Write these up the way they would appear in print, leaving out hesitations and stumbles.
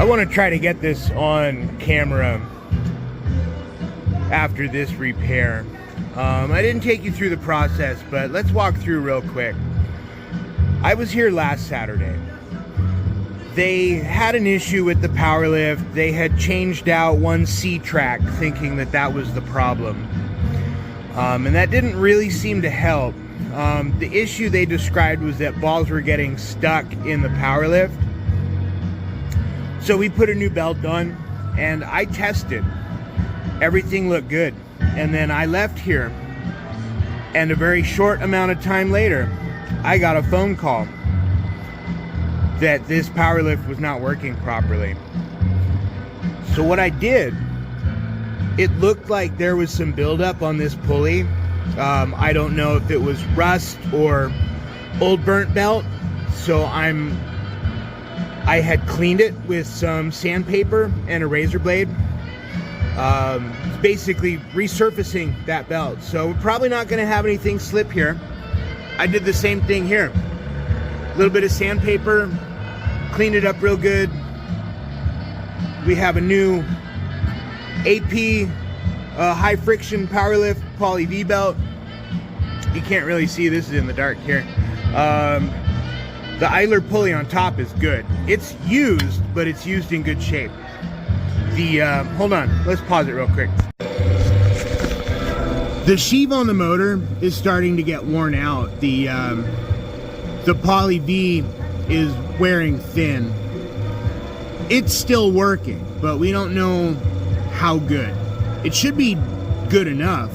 I want to try to get this on camera after this repair. I didn't take you through the process, but let's walk through real quick. I was here last Saturday. They had an issue with the power lift. They had changed out one C-track thinking that that was the problem. And that didn't really seem to help. The issue they described was that balls were getting stuck in the power lift. So we put a new belt on and I tested. Everything looked good. And then I left here, and a very short amount of time later, I got a phone call that this power lift was not working properly. So what I did, it looked like there was some buildup on this pulley. I don't know if it was rust or old burnt belt. So I had cleaned it with some sandpaper and a razor blade. Basically resurfacing that belt. So we're probably not going to have anything slip here. I did the same thing here. A little bit of sandpaper, cleaned it up real good. We have a new AP high friction power lift poly V belt. You can't really see, this is in the dark here. The idler pulley on top is good. It's used, but it's used in good shape. Hold on, let's pause it real quick. The sheave on the motor is starting to get worn out. The poly V is wearing thin. It's still working, but we don't know how good. It should be good enough.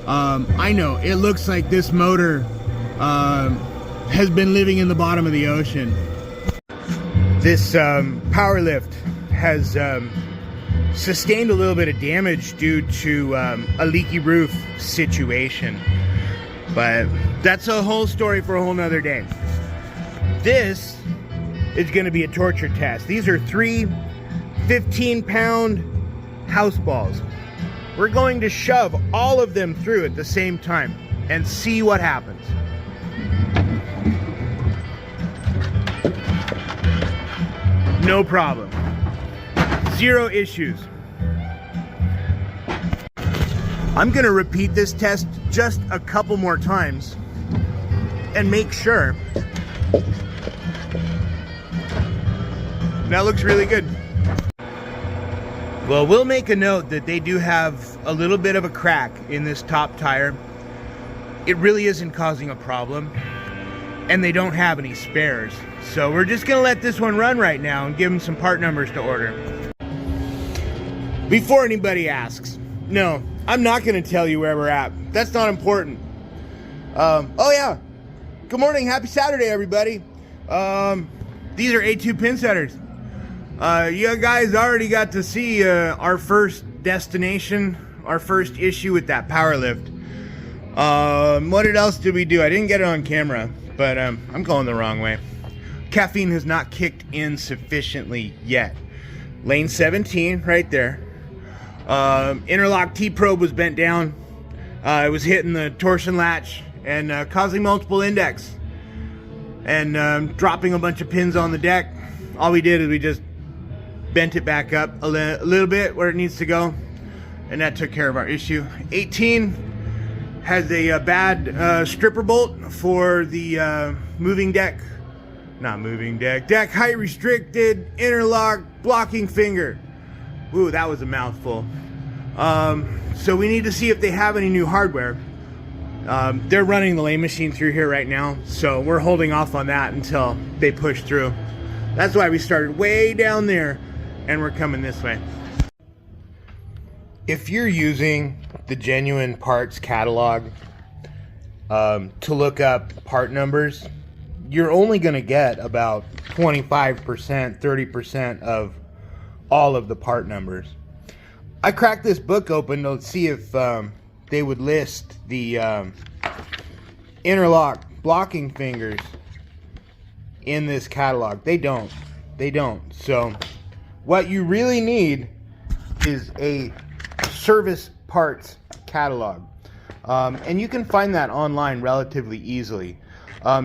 I know, it looks like this motor has been living in the bottom of the ocean. This power lift has sustained a little bit of damage due to a leaky roof situation, but that's a whole story for a whole nother day. This is going to be a torture test. These are 3 15-pound house balls. We're going to shove all of them through at the same time and see what happens. No problem. Zero issues. I'm going to repeat this test just a couple more times and make sure. That looks really good. Well, we'll make a note that they do have a little bit of a crack in this top tire. It really isn't causing a problem, and they don't have any spares. So we're just going to let this one run right now and give them some part numbers to order. Before anybody asks, no, I'm not going to tell you where we're at. That's not important. Oh yeah, good morning, happy Saturday, everybody. These are A2 Pinsetters. You guys already got to see our first destination, our first issue with that power lift. What else did we do? I didn't get it on camera, but I'm going the wrong way. Caffeine has not kicked in sufficiently yet. Lane 17 right there. Interlock T-probe was bent down. It was hitting the torsion latch and causing multiple index and dropping a bunch of pins on the deck. All we did is we just bent it back up a little bit where it needs to go, and that took care of our issue. 18 has a bad stripper bolt for the deck height restricted interlock blocking finger. Ooh, that was a mouthful. So we need to see if they have any new hardware. They're running the lane machine through here right now, so we're holding off on that until they push through. That's why we started way down there and we're coming this way. If you're using the Genuine Parts catalog to look up part numbers, you're only going to get about 25%, 30% of all of the part numbers. I cracked this book open to see if they would list the interlock blocking fingers in this catalog. They don't. So what you really need is a service parts catalog. And you can find that online relatively easily.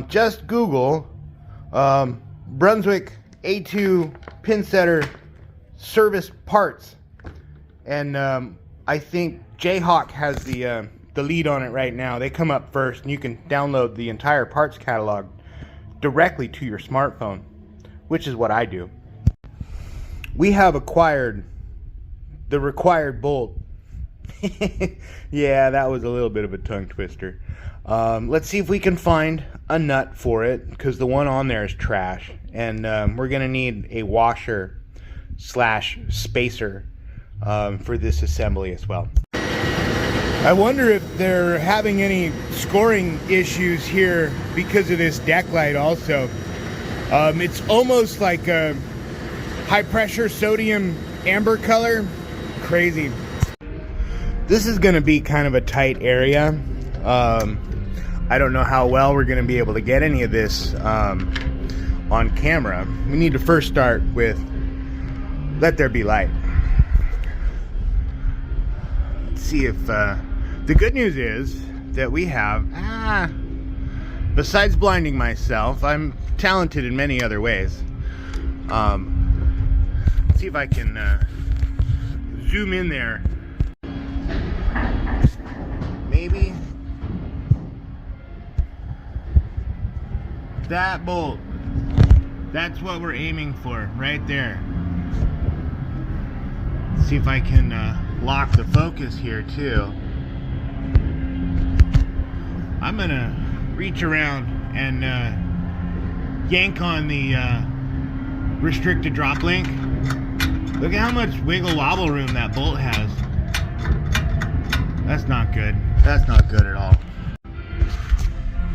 Just Google Brunswick A2 Pinsetter service parts, and I think Jayhawk has the lead on it right now. They come up first, and you can download the entire parts catalog directly to your smartphone, which is what I do. We have acquired the required bolt. Yeah, that was a little bit of a tongue twister. Let's see if we can find a nut for it, because the one on there is trash, and we're gonna need a washer slash spacer for this assembly as well. I wonder if they're having any scoring issues here because of this deck light also. It's almost like a high pressure sodium amber color. Crazy. This is gonna be kind of a tight area. I don't know how well we're gonna be able to get any of this on camera. We need to first start with let there be light. Let's see if the good news is that we have besides blinding myself, I'm talented in many other ways. Let's see if I can zoom in there. Maybe that bolt. That's what we're aiming for right there. Let's see if I can lock the focus here too. I'm gonna reach around and yank on the restricted drop link. Look at how much wiggle wobble room that bolt has. That's not good. That's not good at all.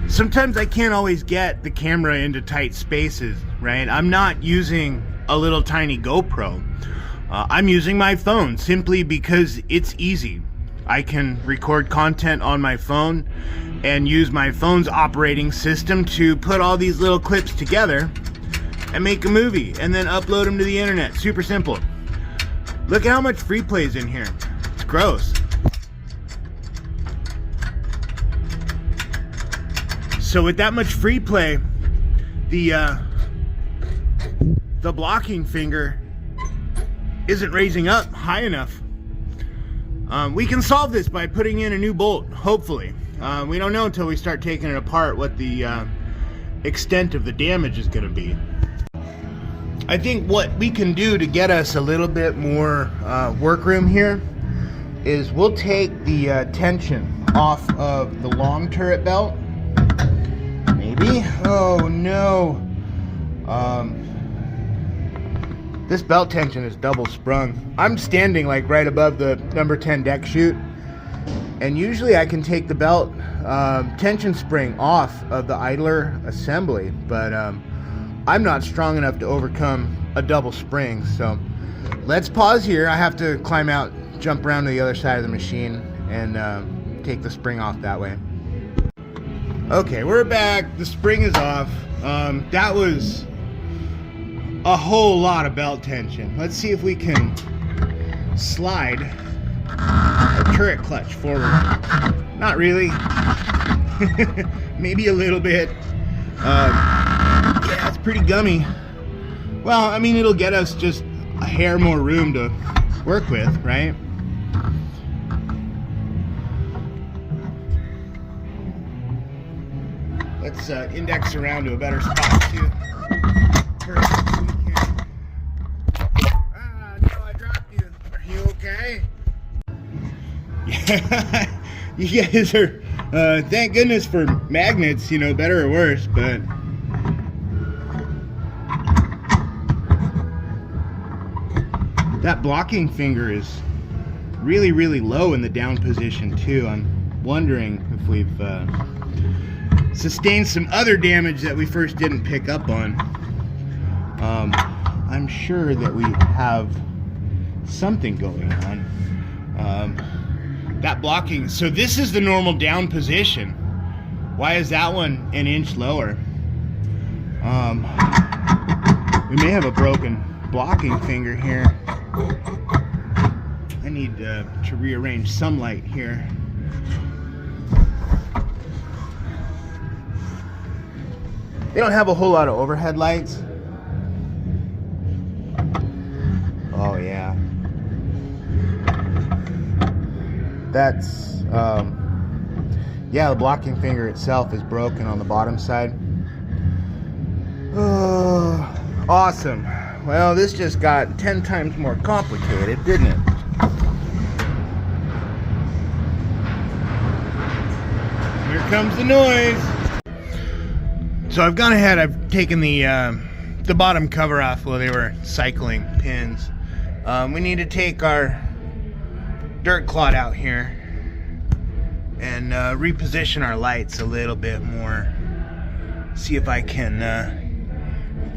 Sometimes I can't always get the camera into tight spaces, right? I'm not using a little tiny GoPro. I'm using my phone simply because it's easy. I can record content on my phone and use my phone's operating system to put all these little clips together and make a movie and then upload them to the internet. Super simple. Look at how much free play is in here. It's gross. So with that much free play, the blocking finger isn't raising up high enough. We can solve this by putting in a new bolt, hopefully. We don't know until we start taking it apart what the extent of the damage is going to be. I think what we can do to get us a little bit more workroom here is we'll take the tension off of the long turret belt. Maybe? Oh no. This belt tension is double sprung. I'm standing like right above the number 10 deck chute, and usually I can take the belt tension spring off of the idler assembly, but I'm not strong enough to overcome a double spring. So let's pause here. I have to climb out, jump around to the other side of the machine, and take the spring off that way. Okay, we're back. The spring is off. That was a whole lot of belt tension. Let's see if we can slide the turret clutch forward. Not really. Maybe a little bit. Yeah, it's pretty gummy. Well, I mean, it'll get us just a hair more room to work with, right? Let's index around to a better spot too. No, I dropped you. Are you okay? Yeah, you guys are, thank goodness for magnets, you know, better or worse, but that blocking finger is really, really low in the down position too. I'm wondering if we've sustained some other damage that we first didn't pick up on. I'm sure that we have something going on. That blocking, so this is the normal down position. Why is that one an inch lower? We may have a broken blocking finger here. I need to rearrange some light here. They don't have a whole lot of overhead lights. yeah. That's, yeah, the blocking finger itself is broken on the bottom side. Oh, awesome. Well, this just got 10 times more complicated, didn't it? Here comes the noise. So I've gone ahead, I've taken the bottom cover off while they were cycling pins. We need to take our dirt clod out here and reposition our lights a little bit more. See if I can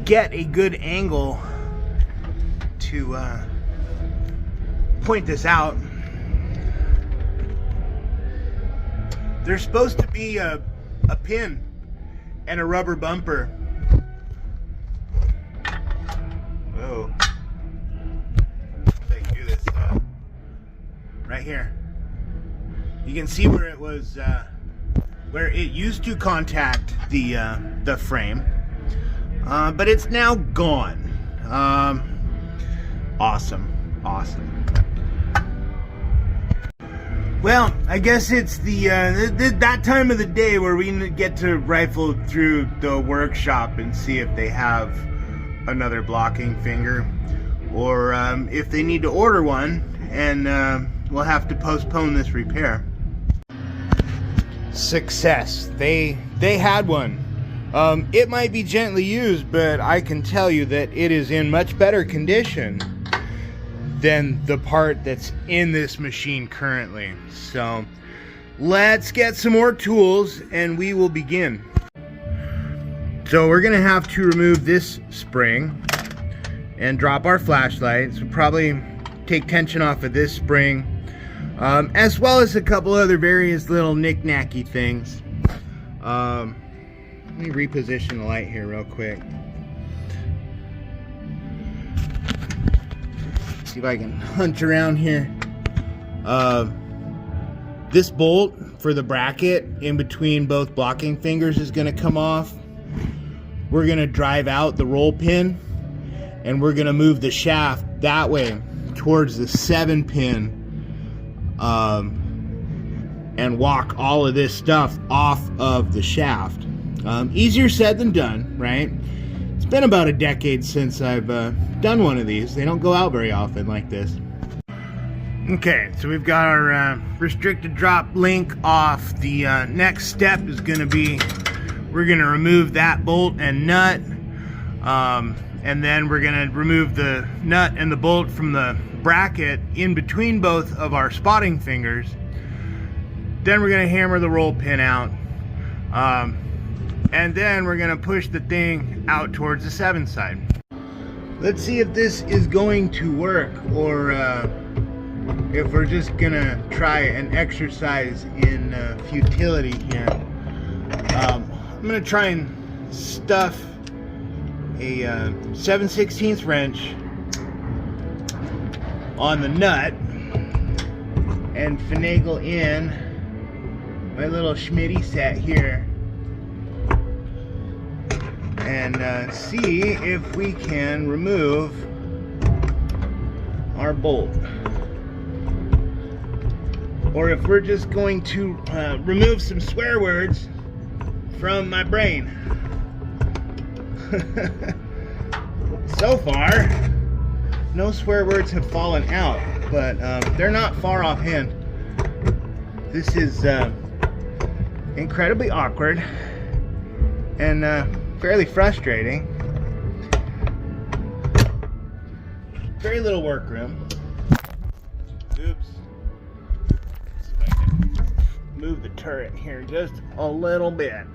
get a good angle to point this out. There's supposed to be a pin and a rubber bumper. Whoa. I can do this right here. You can see where it was, where it used to contact the frame, but it's now gone. Awesome. Well, I guess it's that time of the day where we get to rifle through the workshop and see if they have another blocking finger, or if they need to order one, and we'll have to postpone this repair. Success. They had one. It might be gently used, but I can tell you that it is in much better condition than the part that's in this machine currently. So let's get some more tools and we will begin. So we're gonna have to remove this spring and drop our flashlight. So probably take tension off of this spring, as well as a couple other various little knick-knacky things. Let me reposition the light here real quick. See if I can hunt around here. This bolt for the bracket in between both blocking fingers is going to come off. We're going to drive out the roll pin, and we're going to move the shaft that way towards the 7-pin, and walk all of this stuff off of the shaft. Easier said than done, right? It's been about a decade since I've done one of these. They don't go out very often like this. Okay, so we've got our restricted drop link off. The next step is going to be, we're going to remove that bolt and nut, and then we're going to remove the nut and the bolt from the bracket in between both of our spotting fingers. Then we're going to hammer the roll pin out, and then we're going to push the thing out towards the 7 side. Let's see if this is going to work, or if we're just gonna try an exercise in futility here. I'm gonna try and stuff a 7/16 wrench on the nut and finagle in my little Schmitty set here, and see if we can remove our bolt, or if we're just going to remove some swear words from my brain. So far, no swear words have fallen out, but they're not far offhand. This is incredibly awkward and fairly frustrating. Very little workroom. Oops. Let's see if I can move the turret here just a little bit.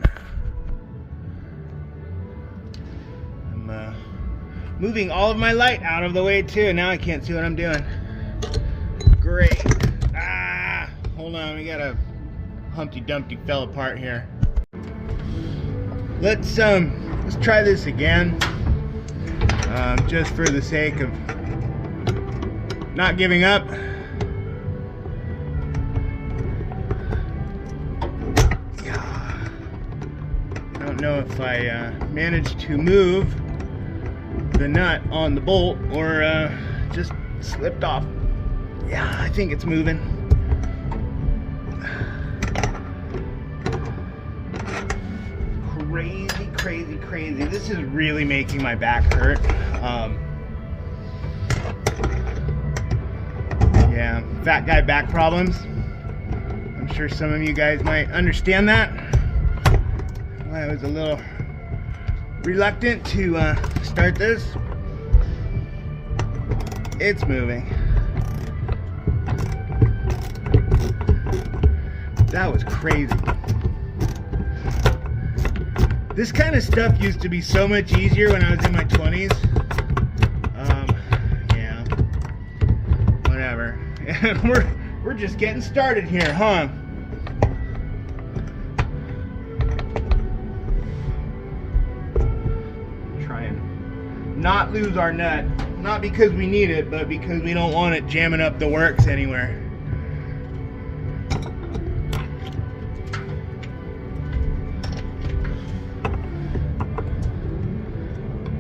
I'm moving all of my light out of the way too. Now I can't see what I'm doing. Great. Hold on, we got a Humpty Dumpty fell apart here. Let's try this again, just for the sake of not giving up. I don't know if I managed to move the nut on the bolt, or just slipped off. Yeah, I think it's moving. Crazy, crazy, crazy. This is really making my back hurt. Yeah, fat guy back problems. I'm sure some of you guys might understand that. I was a little reluctant to start this. It's moving. That was crazy. This kind of stuff used to be so much easier when I was in my 20s. Yeah. Whatever. we're just getting started here, huh? Try and not lose our nut. Not because we need it, but because we don't want it jamming up the works anywhere.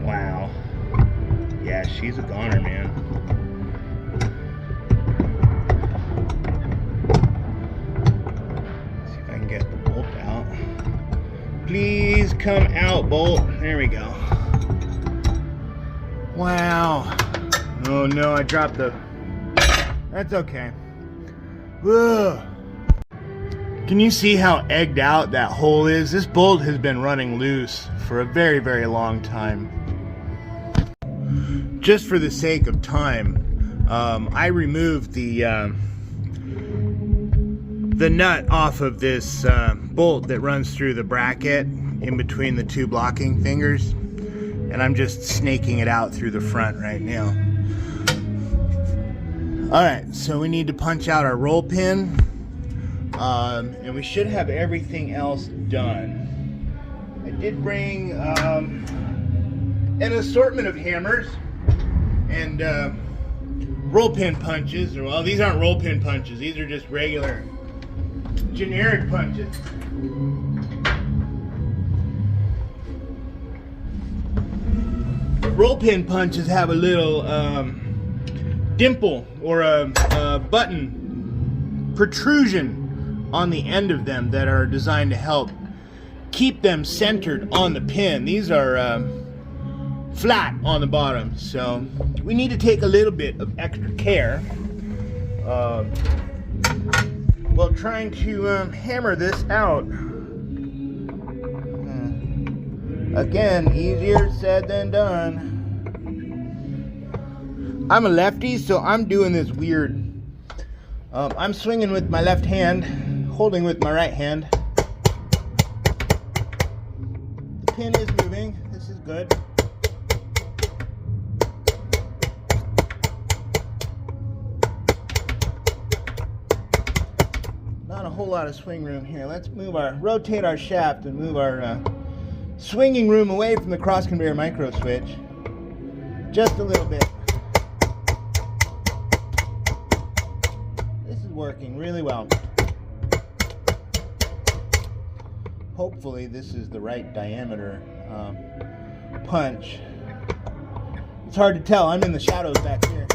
Wow. Yeah, she's a goner, man. Let's see if I can get the bolt out. Please come out, bolt. There we go. Wow. Oh no, I dropped the... That's okay. Ugh. Can you see how egged out that hole is? This bolt has been running loose for a very, very long time. Just for the sake of time, I removed the nut off of this bolt that runs through the bracket in between the two blocking fingers. And I'm just snaking it out through the front right now. Alright, so we need to punch out our roll pin. And we should have everything else done. I did bring an assortment of hammers and roll pin punches. Well, these aren't roll pin punches. These are just regular, generic punches. Roll pin punches have a little dimple or a button protrusion on the end of them that are designed to help keep them centered on the pin. These are flat on the bottom, so we need to take a little bit of extra care while trying to hammer this out. Again, easier said than done. I'm a lefty, so I'm doing this weird. I'm swinging with my left hand, holding with my right hand. The pin is moving. This is good. Not a whole lot of swing room here. Let's rotate our shaft and move our swinging room away from the cross conveyor micro switch. Just a little bit. This is working really well. Hopefully this is the right diameter punch. It's hard to tell. I'm in the shadows back here.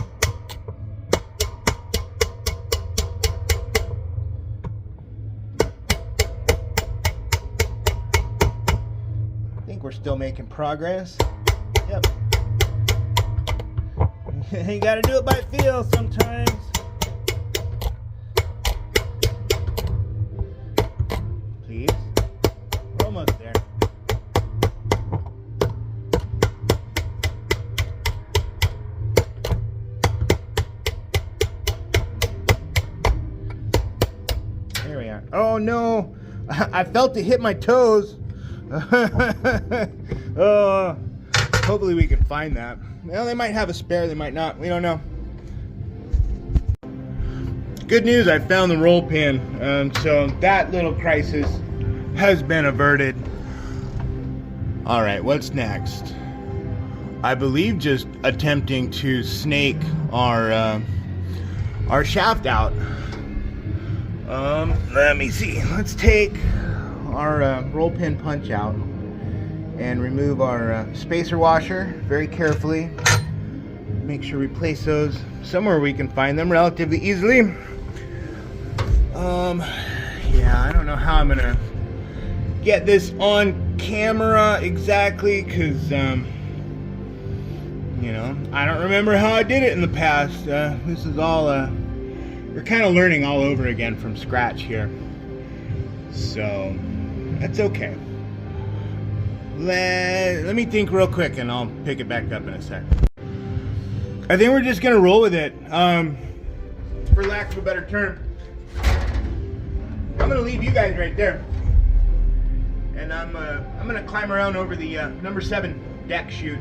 We're still making progress. Yep. You gotta do it by feel sometimes. Please. We're almost there. There we are. Oh no! I felt it hit my toes. Hopefully we can find that. Well, they might have a spare, they might not. We don't know. Good news, I found the roll pin. So that little crisis has been averted. Alright, what's next? I believe just attempting to snake our shaft out. Let me see. Let's take our roll pin punch out and remove our spacer washer very carefully. make sure we place those somewhere we can find them relatively easily. Yeah, I don't know how I'm gonna get this on camera exactly, because you know, I don't remember how I did it in the past. This is all we're kind of learning all over again from scratch here, so that's okay. Let me think real quick and I'll pick it back up in a sec. I think we're just gonna roll with it, for lack of a better term. I'm gonna leave you guys right there, and I'm gonna climb around over the number 7 deck chute.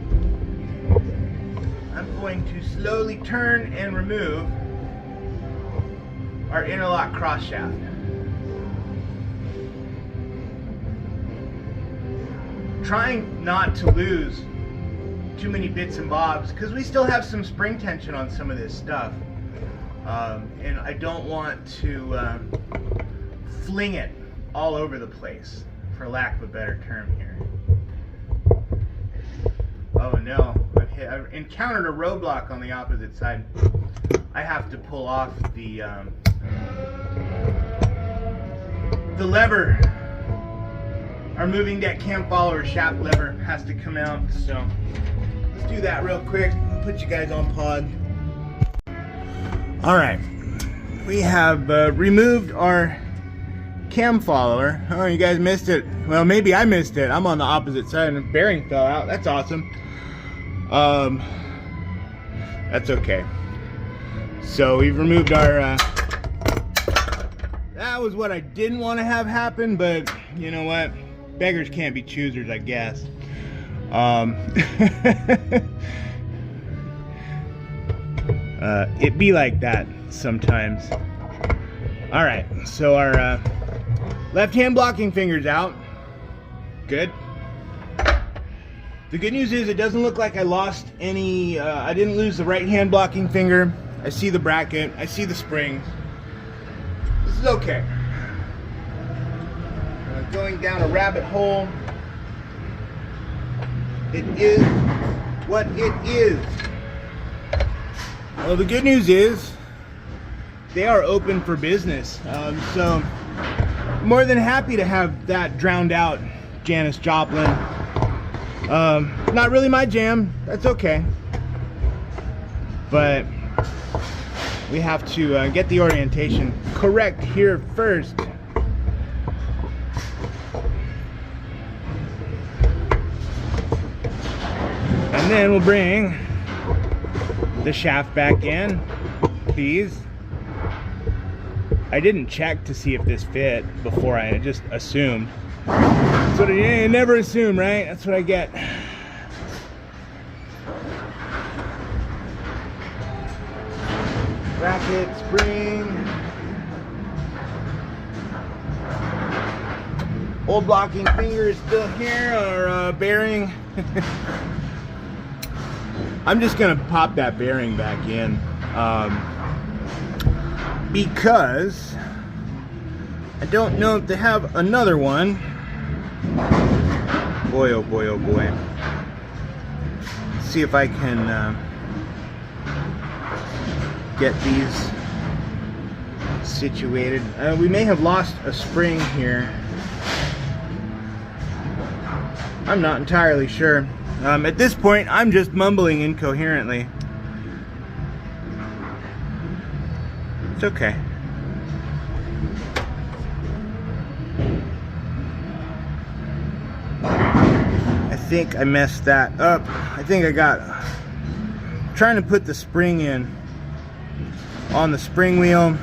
I'm going to slowly turn and remove our interlock cross shaft. Trying not to lose too many bits and bobs, because we still have some spring tension on some of this stuff, and I don't want to fling it all over the place, for lack of a better term here. Oh no, I've encountered a roadblock on the opposite side. I have to pull off the lever. Our moving deck cam follower shaft lever has to come out, so let's do that real quick. I'll put you guys on pod. Alright, we have removed our cam follower. Oh, you guys missed it. Well, maybe I missed it. I'm on the opposite side and the bearing fell out. That's awesome. That's okay. So we've removed our that was what I didn't want to have happen, but you know what? Beggars can't be choosers, I guess. It be like that sometimes. Alright, so our left hand blocking finger's out. Good. The good news is it doesn't look like I lost any, I didn't lose the right hand blocking finger. I see the bracket, I see the springs. This is okay. Going down a rabbit hole. It is what it is. Well, the good news is they are open for business. So more than happy to have that drowned out Janis Joplin. Not really my jam. That's okay. But we have to get the orientation correct here first. And then we'll bring the shaft back in, please. I didn't check to see if this fit before, I just assumed. That's what I never assume, right? That's what I get. Bracket, spring. Old blocking finger is still here, our bearing. I'm just gonna pop that bearing back in, because I don't know if they have another one. Boy, oh boy, oh boy. Let's see if I can get these situated. We may have lost a spring here. I'm not entirely sure. At this point, I'm just mumbling incoherently. It's okay. I think I messed that up. I think I got trying to put the spring in on the spring wheel,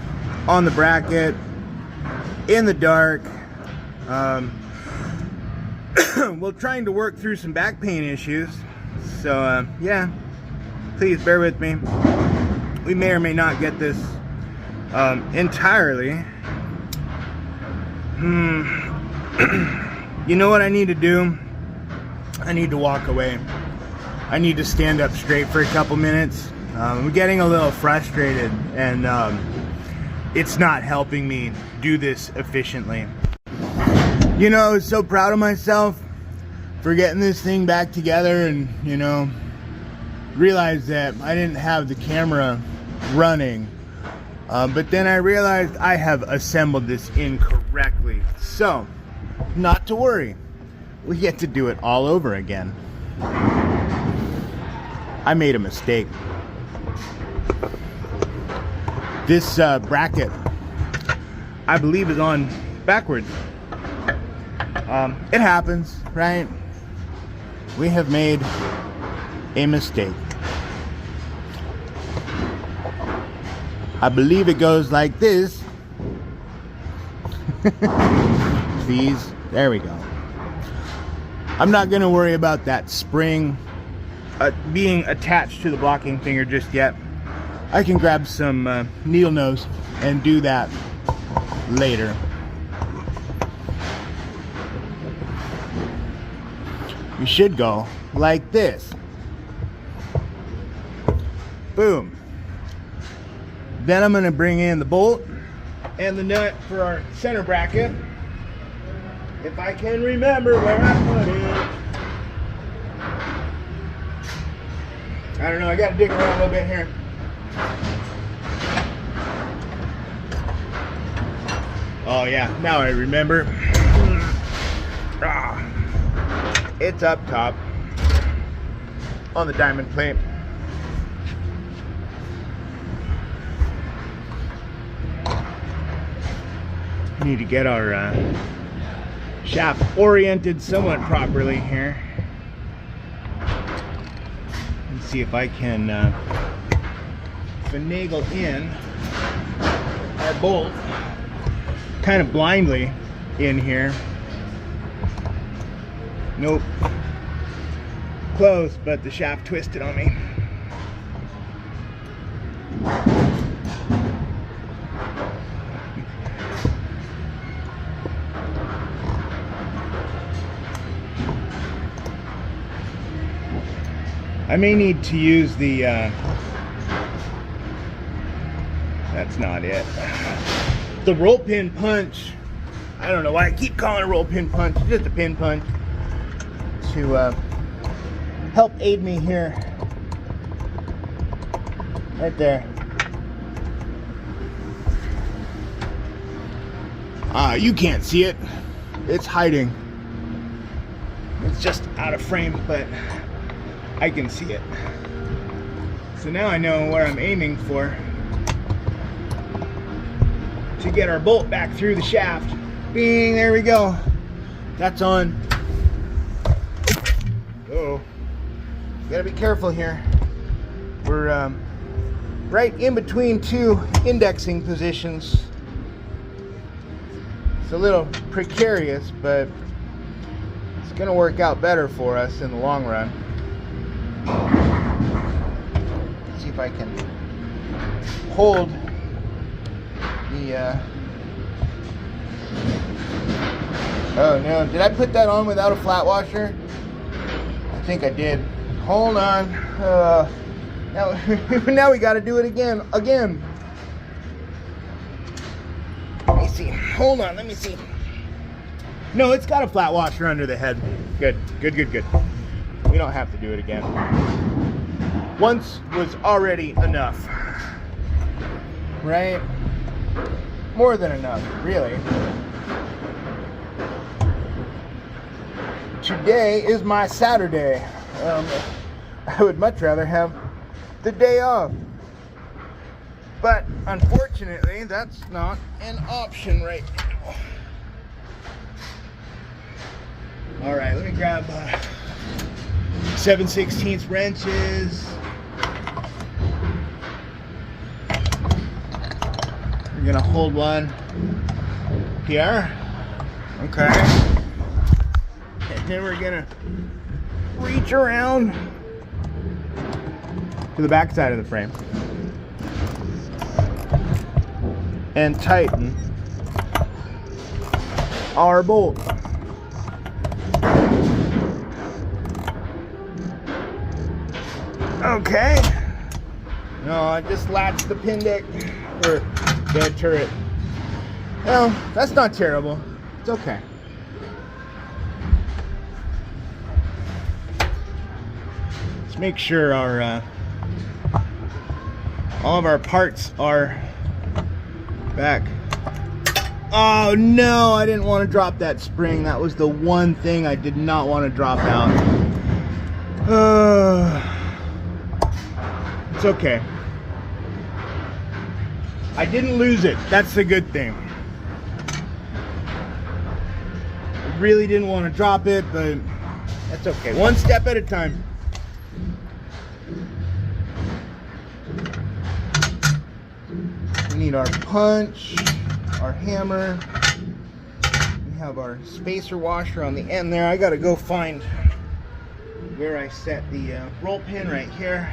on the bracket, in the dark. Well, trying to work through some back pain issues, so yeah, please bear with me. We may or may not get this entirely. You know what I need to do? I need to walk away. I need to stand up straight for a couple minutes. I'm getting a little frustrated, and it's not helping me do this efficiently. You know, I was so proud of myself for getting this thing back together, and you know, realized that I didn't have the camera running, but then I realized I have assembled this incorrectly. So, not to worry, we get to do it all over again. I made a mistake. This bracket, I believe, is on backwards. It happens, right? We have made a mistake. I believe it goes like this. Please, there we go. I'm not gonna worry about that spring being attached to the blocking finger just yet. I can grab some needle nose and do that later. We should go like this. Boom. Then I'm gonna bring in the bolt and the nut for our center bracket. If I can remember where I put it. I don't know, I gotta dig around a little bit here. Oh yeah, now I remember. It's up top on the diamond plate. We need to get our shaft oriented somewhat properly here. And see if I can finagle in our bolt kind of blindly in here. Nope. Close, but the shaft twisted on me. I may need to use the, that's not it. The roll pin punch. I don't know why I keep calling it a roll pin punch. It's just a pin punch to help aid me here. Right there. You can't see it. It's hiding. It's just out of frame, but I can see it. So now I know where I'm aiming for to get our bolt back through the shaft. Bing, there we go. That's on. Oh, gotta be careful here. We're right in between two indexing positions. It's a little precarious, but it's gonna work out better for us in the long run. Let's see if I can hold the oh no, did I put that on without a flat washer? I think I did. Hold on. Now we got to do it again. Let me see. Hold on. Let me see. No, it's got a flat washer under the head. Good. We don't have to do it again. Once was already enough. Right? More than enough, really. Today is my Saturday. I would much rather have the day off. But unfortunately, that's not an option right now. All right, let me grab 7/16 wrenches. We're gonna hold one here. Okay. And then we're gonna reach around to the back side of the frame and tighten our bolt. Okay. No, I just latched the pin deck or the turret. Well, that's not terrible. It's okay. make sure our all of our parts are back. Oh no, I didn't want to drop that spring. That was the one thing I did not want to drop out. It's okay. I didn't lose it. That's the good thing. I really didn't want to drop it, but that's okay. One step at a time. We need our punch, our hammer. We have our spacer washer on the end there. I gotta go find where I set the roll pin right here.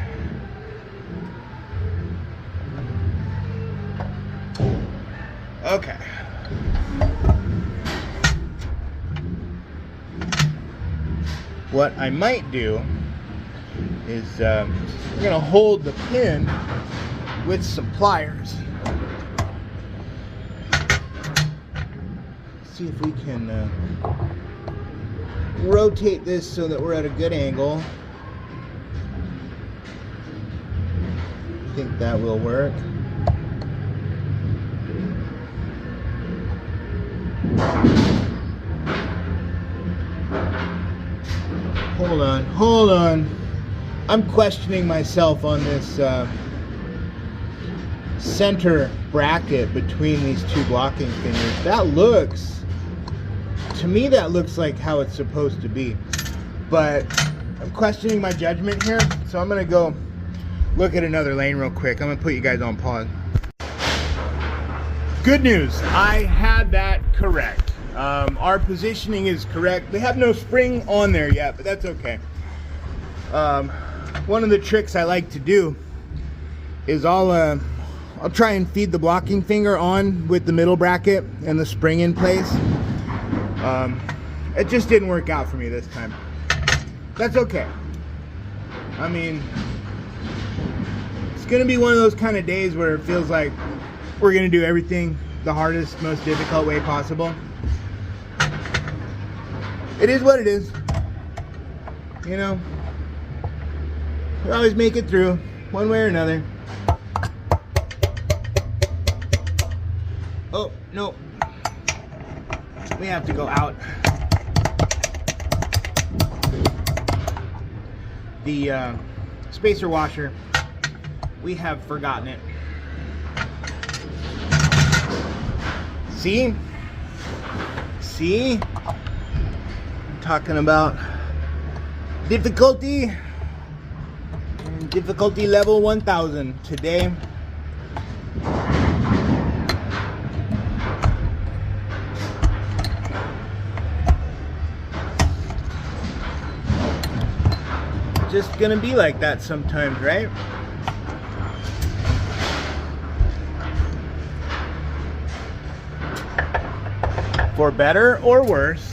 Okay. What I might do is we're gonna hold the pin with some pliers. See if we can rotate this so that we're at a good angle. I think that will work. Hold on. I'm questioning myself on this center bracket between these two blocking fingers. That looks, to me, that looks like how it's supposed to be. But I'm questioning my judgment here, so I'm gonna go look at another lane real quick. I'm gonna put you guys on pause. Good news, I had that correct. Our positioning is correct. They have no spring on there yet, but that's okay. One of the tricks I like to do is I'll try and feed the blocking finger on with the middle bracket and the spring in place. It just didn't work out for me this time. That's okay. I mean, it's gonna be one of those kind of days where it feels like we're gonna do everything the hardest, most difficult way possible. It is what it is. You know, we always make it through, one way or another. Oh, no. We have to go out. The spacer washer, we have forgotten it. See? See? Talking about difficulty level 1000 today. Just gonna be like that sometimes, right? For better or worse.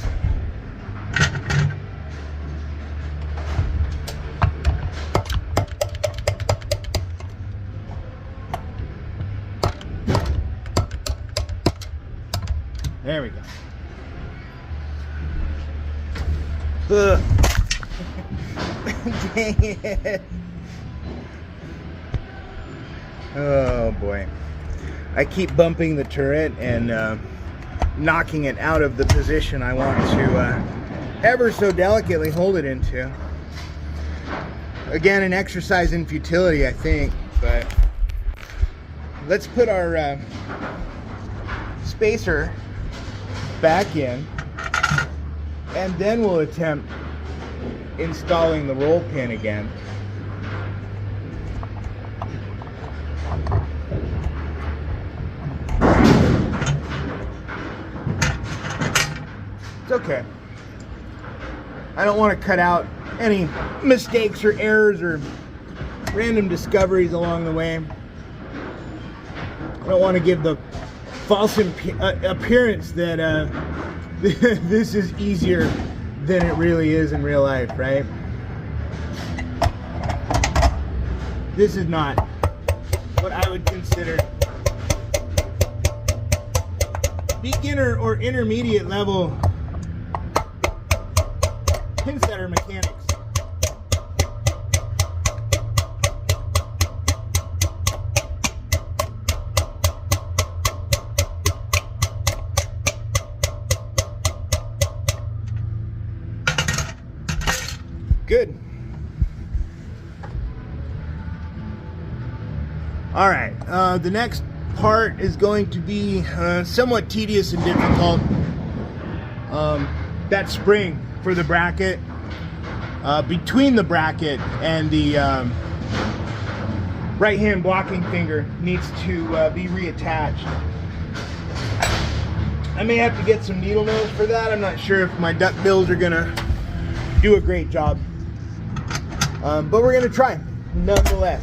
There we go. Dang it. Oh boy. I keep bumping the turret and knocking it out of the position I want to ever so delicately hold it into. Again, an exercise in futility, I think, but let's put our spacer back in, and then we'll attempt installing the roll pin again. It's okay. I don't want to cut out any mistakes or errors or random discoveries along the way. I don't want to give the false appearance that this is easier than it really is in real life, right? This is not what I would consider beginner or intermediate level Pinsetter mechanics. Good. All right, the next part is going to be somewhat tedious and difficult. That spring for the bracket, between the bracket and the right hand blocking finger needs to be reattached. I may have to get some needle nose for that. I'm not sure if my duck bills are gonna do a great job, but we're gonna try nonetheless.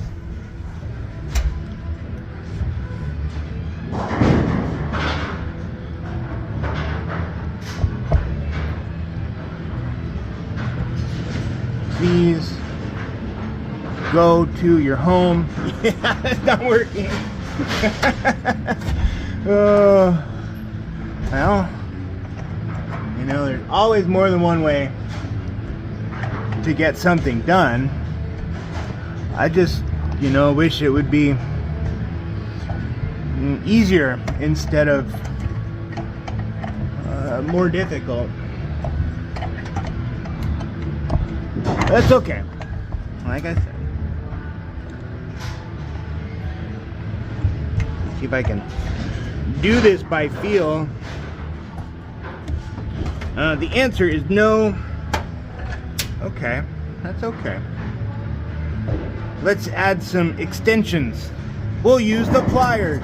Please go to your home. Yeah, it's not working. Well, you know, there's always more than one way to get something done. I just, you know, wish it would be easier instead of more difficult. That's okay. Like I said. See if I can do this by feel. The answer is no. Okay, that's okay. Let's add some extensions. We'll use the pliers.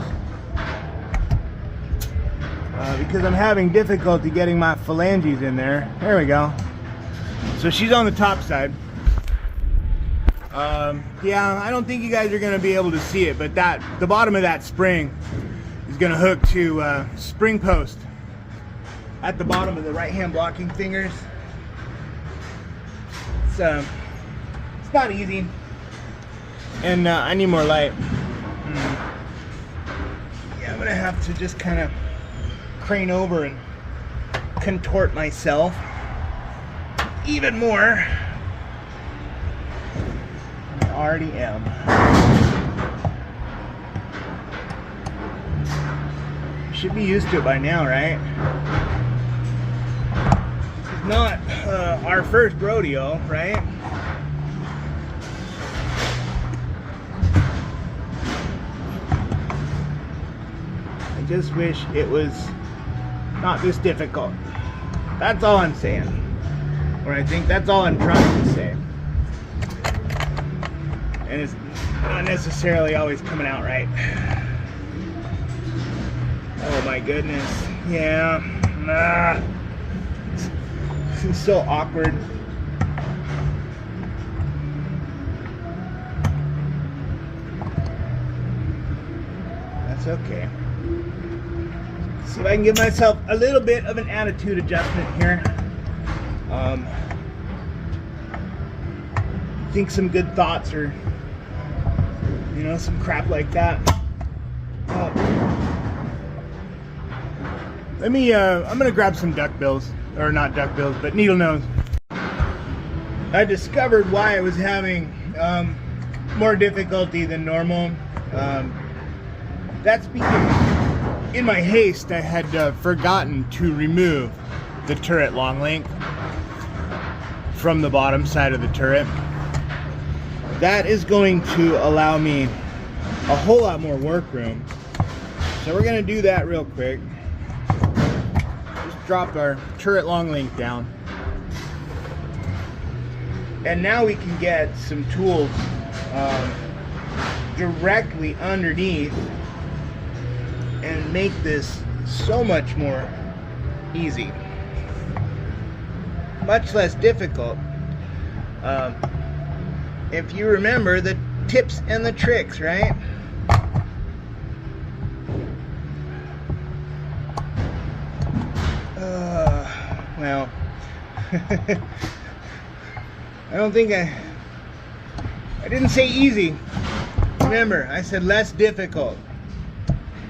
Because I'm having difficulty getting my phalanges in there. There we go. So she's on the top side. Yeah, I don't think you guys are going to be able to see it, but the bottom of that spring is going to hook to spring post at the bottom of the right hand blocking fingers. It's not easy, and I need more light. Yeah, I'm going to have to just kind of crane over and contort myself even more. I already am. Should be used to it by now, right? This is not our first rodeo, right? I just wish it was not this difficult. That's all I'm saying. Or I think that's all I'm trying to say. And it's not necessarily always coming out right. Oh my goodness. Yeah. This is so awkward. That's okay. See if I can give myself a little bit of an attitude adjustment here. Think some good thoughts, or you know, some crap like that. Let me I'm gonna grab some duck bills, or not duck bills, but needle nose. I discovered why I was having more difficulty than normal. That's because in my haste I had forgotten to remove the turret long link from the bottom side of the turret. That is going to allow me a whole lot more work room. So we're going to do that real quick. Just drop our turret long link down. And now we can get some tools directly underneath and make this so much more easy. Much less difficult. If you remember the tips and the tricks, right? Well, I don't think I didn't say easy. Remember, I said less difficult.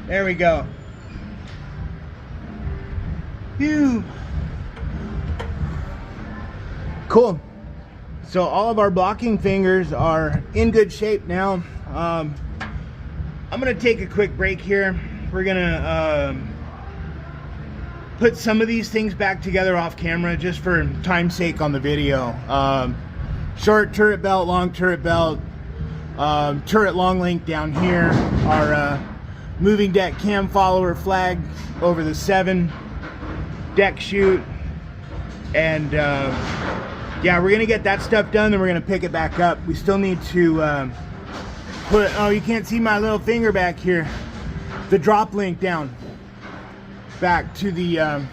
There we go. Phew. Cool. So all of our blocking fingers are in good shape now. I'm gonna take a quick break here. We're gonna put some of these things back together off camera just for time's sake on the video. Short turret belt, long turret belt, turret long link down here, our moving deck cam follower flag over the 7 deck chute, and yeah, we're gonna get that stuff done, then we're gonna pick it back up. We still need to put, oh, you can't see my little finger back here, the drop link down back to the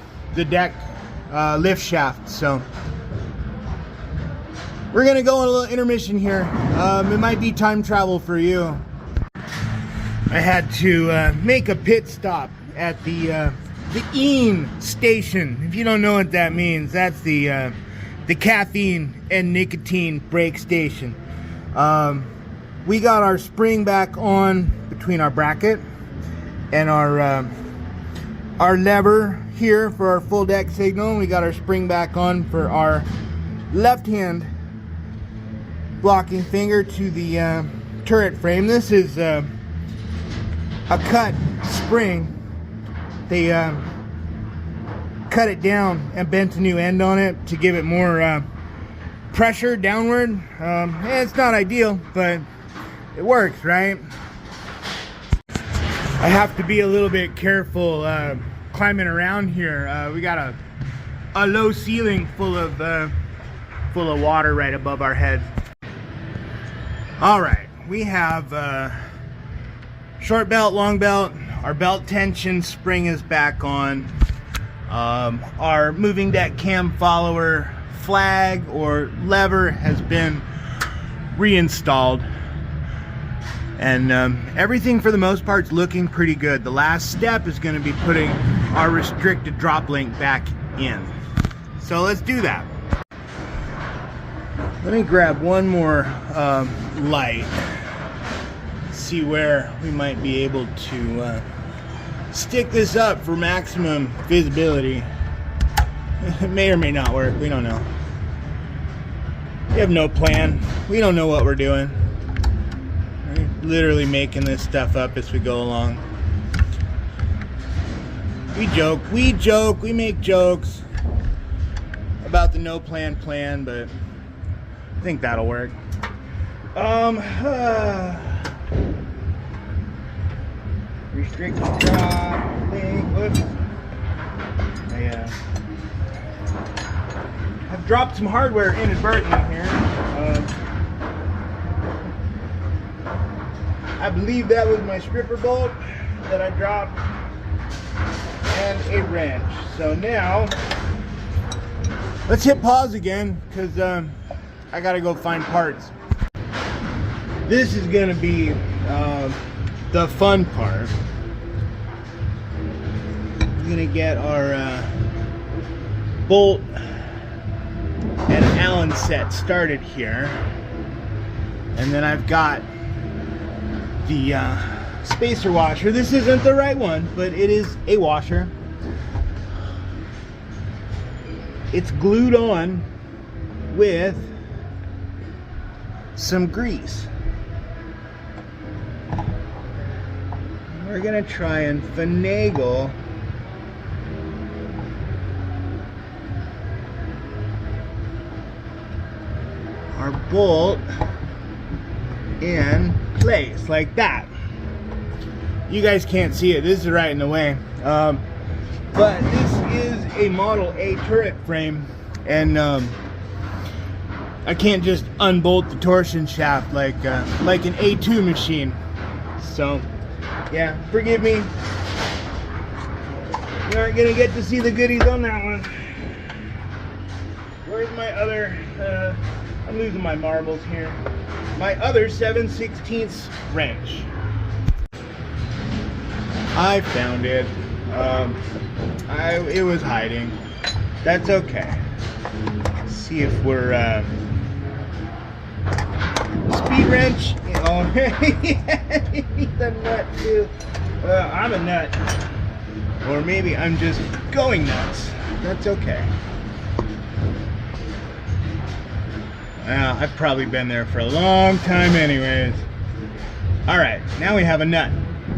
deck lift shaft. So we're gonna go on a little intermission here. It might be time travel for you. I had to make a pit stop at the EAN station. If you don't know what that means, that's the caffeine and nicotine break station. We got our spring back on between our bracket and our lever here for our full deck signal. We got our spring back on for our left hand blocking finger to the turret frame. This is a cut spring. They cut it down and bent a new end on it to give it more pressure downward. It's not ideal, but it works, right? I have to be a little bit careful climbing around here. We got a low ceiling full of water right above our heads. All right, we have short belt, long belt. Our belt tension spring is back on. Our moving deck cam follower flag or lever has been reinstalled, and everything for the most part is looking pretty good. The last step is going to be putting our restricted drop link back in. So let's do that. Let me grab one more light, see where we might be able to stick this up for maximum visibility. It may or may not work, we don't know. We have no plan. We don't know what we're doing. We're literally making this stuff up as we go along. We joke, we make jokes about the no plan, but I think that'll work. Restricted drop link. Whoops. I've dropped some hardware inadvertently here. I believe that was my stripper bolt that I dropped and a wrench. So now let's hit pause again, because I gotta go find parts. This is gonna be the fun part. We're gonna get our bolt and Allen set started here, and then I've got the spacer washer. This isn't the right one, but it is a washer. It's glued on with some grease. We're gonna try and finagle our bolt in place like that. You guys can't see it, this is right in the way, but this is a Model A turret frame, and I can't just unbolt the torsion shaft like an A2 machine. So yeah, forgive me, you aren't gonna get to see the goodies on that one. Where's my other I'm losing my marbles here. My other 7/16 wrench. I found it. It was hiding. That's okay. Let's see if we're speed wrench. Oh, you need the nut too. I'm a nut, or maybe I'm just going nuts. That's okay. I've probably been there for a long time anyways. Alright, now we have a nut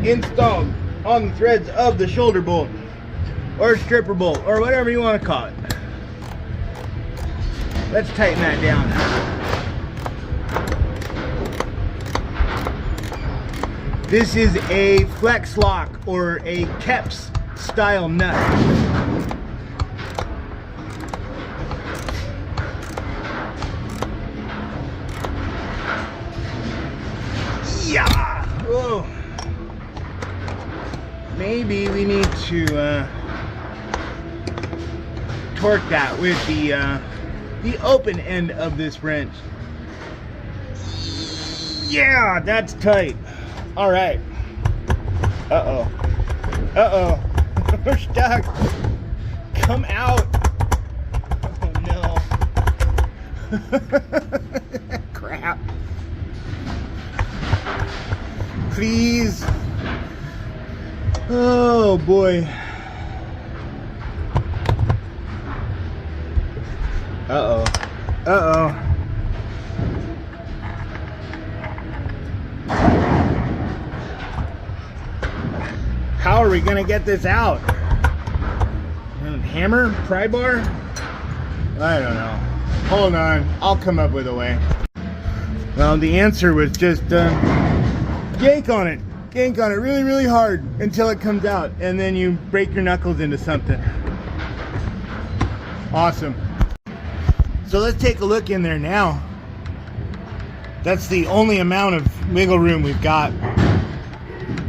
installed on the threads of the shoulder bolt, or stripper bolt, or whatever you want to call it. Let's tighten that down. This is a flex lock or a Keps style nut. Yeah. Whoa. Maybe we need to torque that with the open end of this wrench. Yeah, that's tight. All right. Uh-oh. Uh-oh. We're stuck. Come out. Oh, no. Crap. Please. Oh, boy. Uh-oh. Uh-oh. How are we gonna get this out? Hammer? Pry bar? I don't know. Hold on, I'll come up with a way. Well, the answer was just yank on it. Yank on it really, really hard until it comes out, and then you break your knuckles into something. Awesome. So let's take a look in there now. That's the only amount of wiggle room we've got.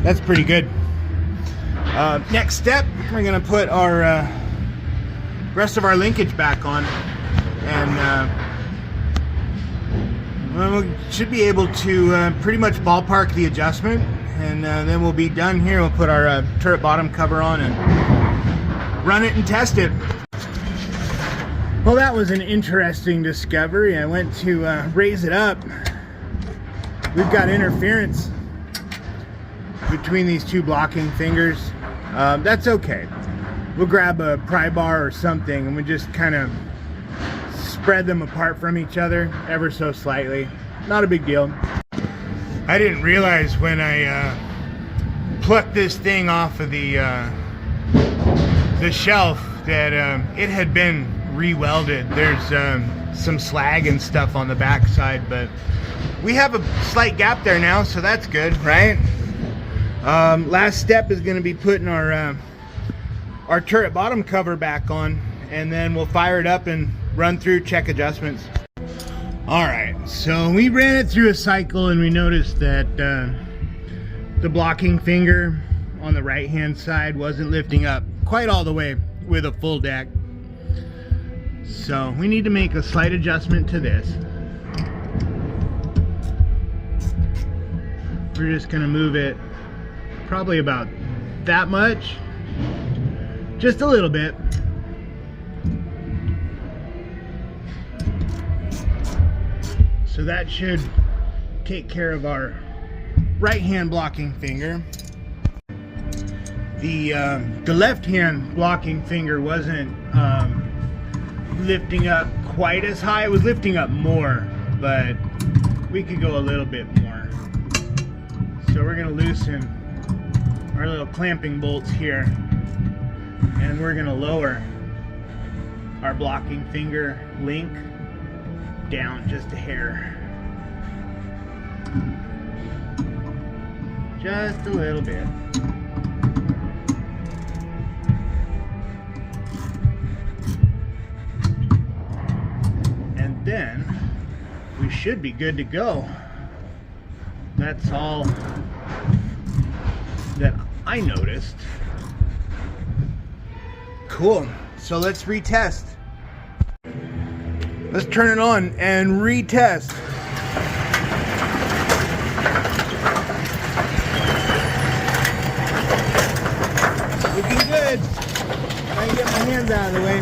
That's pretty good. Next step, we're gonna put our rest of our linkage back on, and we should be able to pretty much ballpark the adjustment, and then we'll be done here. We'll put our turret bottom cover on and run it and test it. Well, that was an interesting discovery. I went to raise it up. We've got interference between these two blocking fingers. That's okay. We'll grab a pry bar or something and we just kind of spread them apart from each other ever so slightly. Not a big deal. I didn't realize when I plucked this thing off of the shelf that it had been re-welded. There's some slag and stuff on the back side, but we have a slight gap there now, so that's good, right? Last step is going to be putting our turret bottom cover back on, and then we'll fire it up and run through, check adjustments. All right, so we ran it through a cycle and we noticed that the blocking finger on the right hand side wasn't lifting up quite all the way with a full deck. So we need to make a slight adjustment to this. We're just going to move it probably about that much, just a little bit. So that should take care of our right hand blocking finger. The left hand blocking finger wasn't lifting up quite as high. It was lifting up more, but we could go a little bit more. So we're going to loosen our little clamping bolts here, and we're going to lower our blocking finger link down just a hair. Just a little bit. And then we should be good to go. That's all that I noticed. Cool. So let's retest. Let's turn it on and retest. Looking good. I can get my hands out of the way.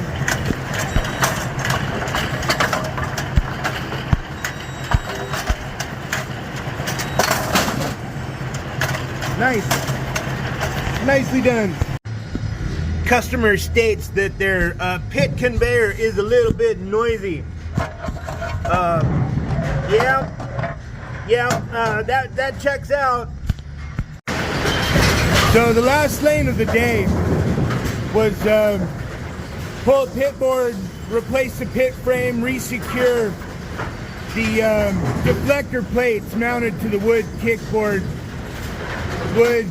Nice. Nicely done. Customer states that their pit conveyor is a little bit noisy. That checks out. So the last lane of the day was pull a pit board, replace the pit frame, resecure the deflector plates mounted to the wood kickboard, wood,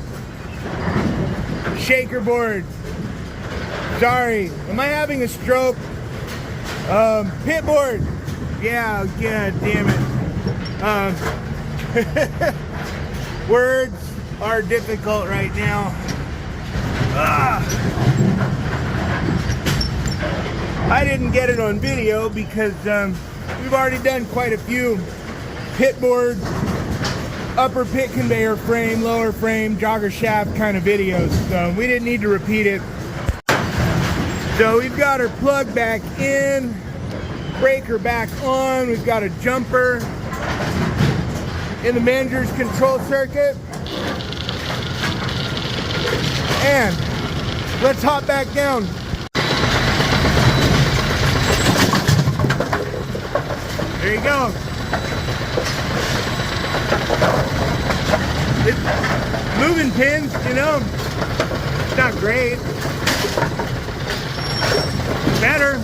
shaker board. Sorry, am I having a stroke? Pit board. Yeah, damn it. Words are difficult right now. I didn't get it on video because we've already done quite a few pit board, upper pit conveyor frame, lower frame, jogger shaft kind of videos, so we didn't need to repeat it. So we've got her plug back in, breaker back on, we've got a jumper in the manager's control circuit, and let's hop back down. There you go. It's moving pins, you know, it's not great. Better,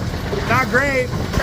not great.